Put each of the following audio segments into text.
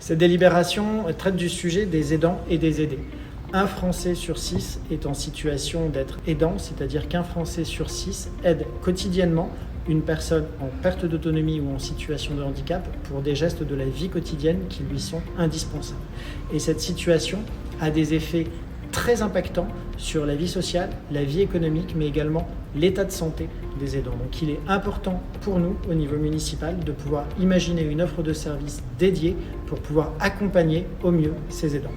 Cette délibération traite du sujet des aidants et des aidés. Un Français sur 6 est en situation d'être aidant, c'est-à-dire qu'un Français sur 6 aide quotidiennement une personne en perte d'autonomie ou en situation de handicap pour des gestes de la vie quotidienne qui lui sont indispensables. Et cette situation a des effets très impactants sur la vie sociale, la vie économique, mais également l'état de santé des aidants. Donc il est important pour nous, au niveau municipal, de pouvoir imaginer une offre de services dédiée pour pouvoir accompagner au mieux ces aidants.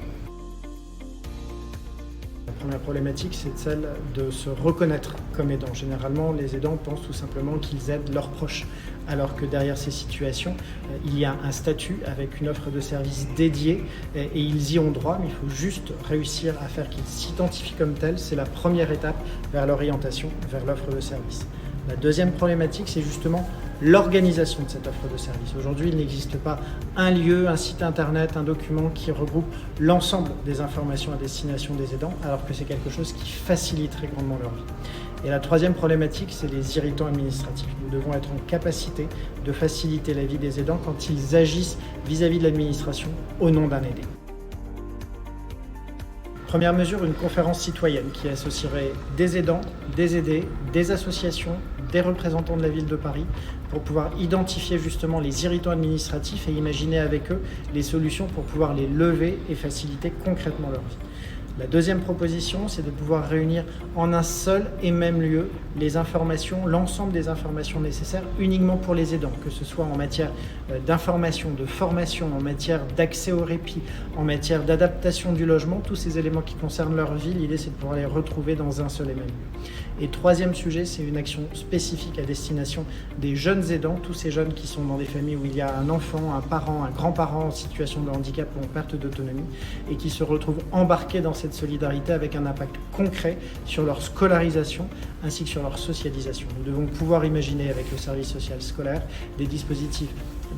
La première problématique, c'est celle de se reconnaître comme aidant. Généralement, les aidants pensent tout simplement qu'ils aident leurs proches, alors que derrière ces situations, il y a un statut avec une offre de service dédiée et ils y ont droit, mais il faut juste réussir à faire qu'ils s'identifient comme tels. C'est la première étape vers l'orientation, vers l'offre de service. La deuxième problématique, c'est justement l'organisation de cette offre de service. Aujourd'hui, il n'existe pas un lieu, un site internet, un document qui regroupe l'ensemble des informations à destination des aidants, alors que c'est quelque chose qui faciliterait grandement leur vie. Et la troisième problématique, c'est les irritants administratifs. Nous devons être en capacité de faciliter la vie des aidants quand ils agissent vis-à-vis de l'administration au nom d'un aidé. Première mesure, une conférence citoyenne qui associerait des aidants, des aidés, des associations, des représentants de la ville de Paris pour pouvoir identifier justement les irritants administratifs et imaginer avec eux les solutions pour pouvoir les lever et faciliter concrètement leur vie. La deuxième proposition, c'est de pouvoir réunir en un seul et même lieu les informations, l'ensemble des informations nécessaires uniquement pour les aidants, que ce soit en matière d'information, de formation, en matière d'accès au répit, en matière d'adaptation du logement, tous ces éléments qui concernent leur vie, l'idée c'est de pouvoir les retrouver dans un seul et même lieu. Et troisième sujet, c'est une action spécifique à destination des jeunes aidants, tous ces jeunes qui sont dans des familles où il y a un enfant, un parent, un grand-parent en situation de handicap ou en perte d'autonomie et qui se retrouvent embarqués dans cette solidarité avec un impact concret sur leur scolarisation ainsi que sur leur socialisation. Nous devons pouvoir imaginer avec le service social scolaire des dispositifs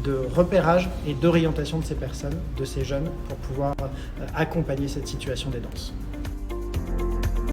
de repérage et d'orientation de ces personnes, de ces jeunes, pour pouvoir accompagner cette situation d'aidance.